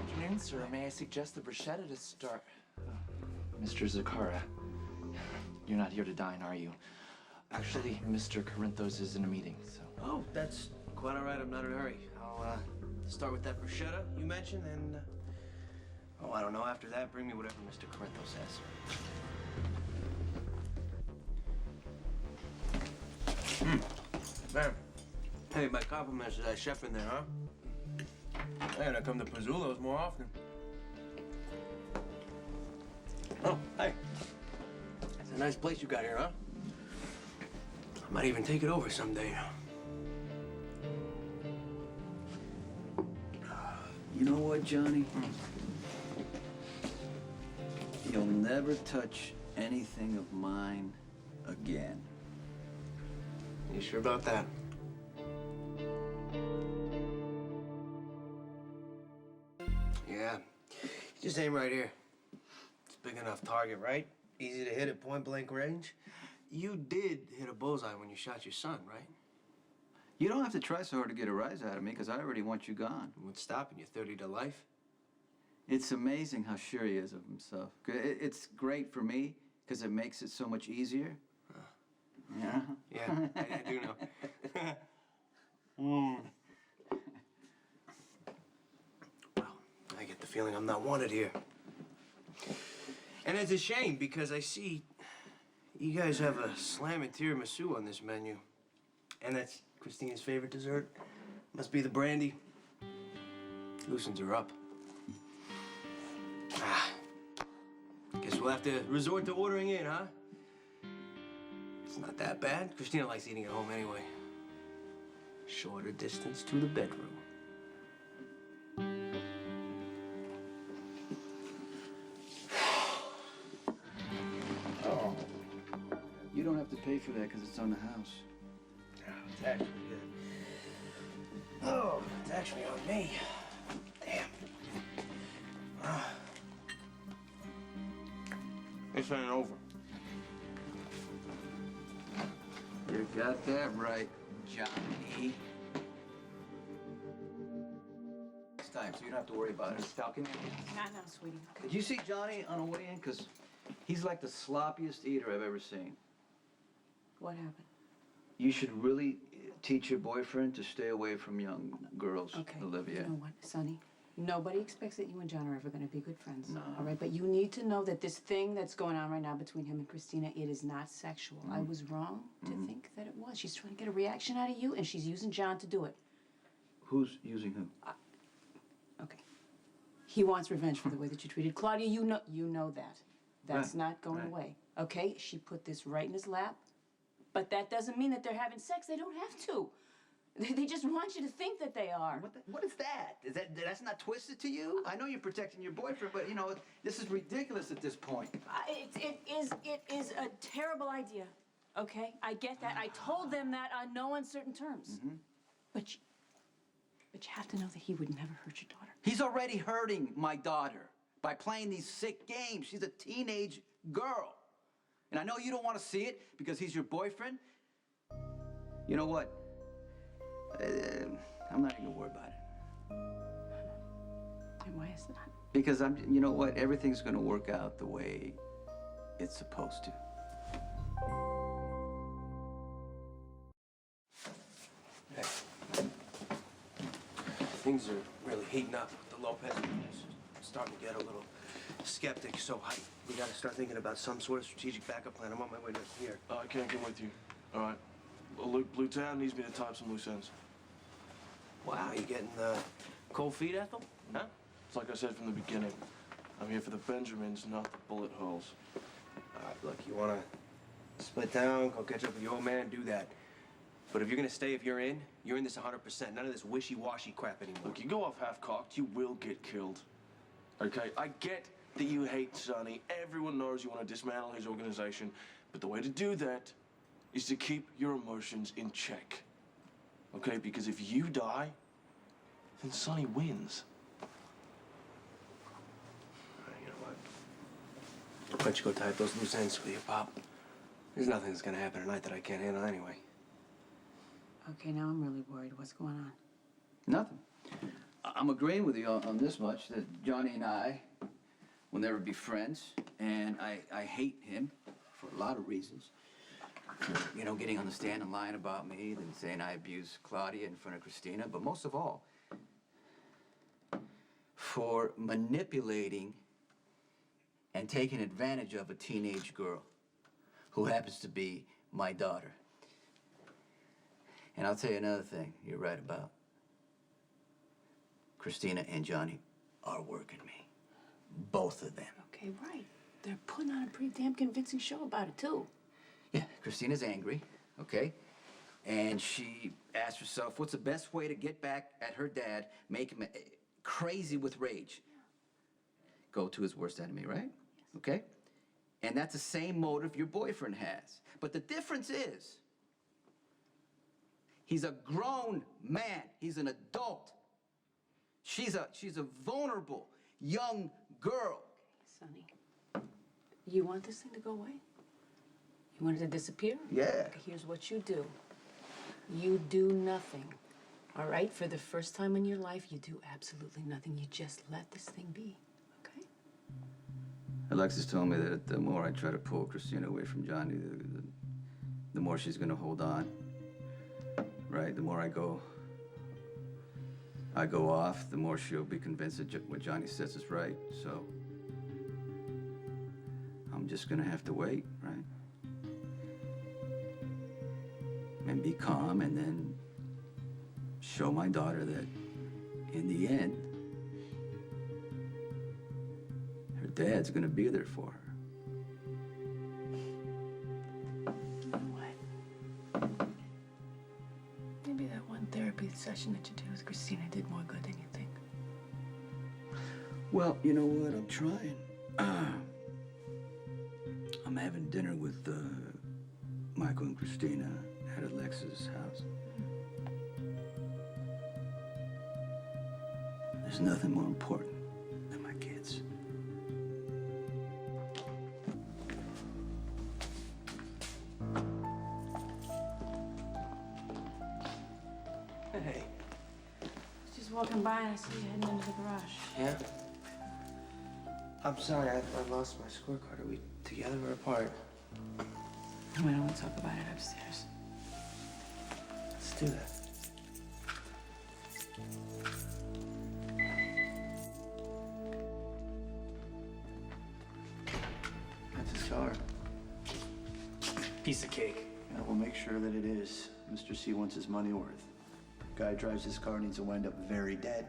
afternoon, sir. May I suggest the bruschetta to start? Mr. Zakara, you're not here to dine, are you? Actually, Mr. Corinthos is in a meeting, so... Oh, that's quite all right. I'm not in a hurry. I'll start with that bruschetta you mentioned, and... oh, I don't know. After that, bring me whatever Mr. Corinthos says. Man. Hey, my compliments to that chef in there, huh? I gotta come to Pizzulo's more often. Oh, hey. It's a nice place you got here, huh? I might even take it over someday. You know what, Johnny? You'll never touch anything of mine again. You sure about that? Yeah. Just aim right here. It's a big enough target, right? Easy to hit at point-blank range. You did hit a bullseye when you shot your son, right? You don't have to try so hard to get a rise out of me, because I already want you gone. What's stopping you? 30 to life? It's amazing how sure he is of himself. It's great for me, because it makes it so much easier. Yeah? Yeah, I do know. Well, I get the feeling I'm not wanted here. And it's a shame, because I see you guys have a slamming tiramisu on this menu. And that's Christina's favorite dessert. Must be the brandy. Loosens her up. Guess we'll have to resort to ordering in, huh? It's not that bad. Christina likes eating at home anyway. Shorter distance to the bedroom. Oh. You don't have to pay for that because it's on the house. Oh, it's actually good. Oh, it's actually on me. Damn. It's running over. You got that right, Johnny. Next time, so you don't have to worry about it. Falcon? Not now, sweetie. Did you see Johnny on the way in? Because he's like the sloppiest eater I've ever seen. What happened? You should really teach your boyfriend to stay away from young girls, Okay. Olivia. You know what, Sonny? Nobody expects that you and John are ever going to be good friends. No. All right? But you need to know that this thing that's going on right now between him and Christina, it is not sexual. I was wrong to think that it was. She's trying to get a reaction out of you, and she's using John to do it. Who's using who? Okay. He wants revenge for the way that you treated Claudia. You know that. That's Right, not going right. away. Okay? She put this right in his lap. But that doesn't mean that they're having sex. They don't have to. They just want you to think that they are. What is that? That's not twisted to you? I know you're protecting your boyfriend, but you know, this is ridiculous at this point. It is a terrible idea, okay? I get that. I told them that on no uncertain terms. But you have to know that he would never hurt your daughter. He's already hurting my daughter by playing these sick games. She's a teenage girl. And I know you don't want to see it because he's your boyfriend. You know what? I'm not even gonna worry about it. And why is that? Because you know what? Everything's gonna work out the way it's supposed to. Hey. Things are really heating up with the Lopez business. Starting to get a little skeptic, so we gotta start thinking about some sort of strategic backup plan. I'm on my way to here. I can't come with you. All right. Well, look, Blue Town needs me to tie up some loose ends. Wow, you getting cold feet, Ethel? Huh? It's like I said from the beginning. I'm here for the Benjamins, not the bullet holes. All right, look, you wanna split town, go catch up with your old man, do that. But if you're gonna stay, if you're in this 100%. None of this wishy-washy crap anymore. Look, you go off half-cocked, you will get killed. Okay? I get that you hate Sonny. Everyone knows you want to dismantle his organization. But the way to do that is to keep your emotions in check. Okay? Because if you die, then Sonny wins. All right, you know what? Why don't you go tie up those loose ends with your pop? There's nothing that's gonna happen tonight that I can't handle anyway. Okay, now I'm really worried. What's going on? Nothing. I'm agreeing with you on this much, that Johnny and I will never be friends, and I hate him for a lot of reasons. You know, getting on the stand and lying about me, then saying I abused Claudia in front of Christina, but most of all, for manipulating and taking advantage of a teenage girl who happens to be my daughter. And I'll tell you another thing you're right about. Christina and Johnny are working me. Both of them. Okay, right. They're putting on a pretty damn convincing show about it, too. Yeah, Christina's angry, okay? And she asked herself, what's the best way to get back at her dad, make him crazy with rage? Go to his worst enemy, right? Yes. Okay? And that's the same motive your boyfriend has. But the difference is, he's a grown man. He's an adult. She's a vulnerable young girl. Okay, Sonny, you want this thing to go away? You want it to disappear? Yeah. Okay, here's what you do. You do nothing, all right? For the first time in your life, you do absolutely nothing. You just let this thing be, okay? Alexis told me that the more I try to pull Christina away from Johnny, the more she's gonna hold on, right? The more I go off, the more she'll be convinced that what Johnny says is right. So I'm just gonna have to wait, right? And be calm, and then show my daughter that in the end, her dad's gonna be there for her. You know what? Maybe that one therapy session that you did with Christina did more good than you think. Well, you know what? I'm trying. I'm having dinner with Michael and Christina at Alexis' house. There's nothing more important than my kids. Hey. Just walking by and I see you heading into the garage. Yeah? I'm sorry, I lost my scorecard. Are we together or apart? No, I don't want to talk about it upstairs. Let's do that. That's his car. Piece of cake. Yeah, we'll make sure that it is. Mr. C wants his money worth. Guy drives his car needs to wind up very dead.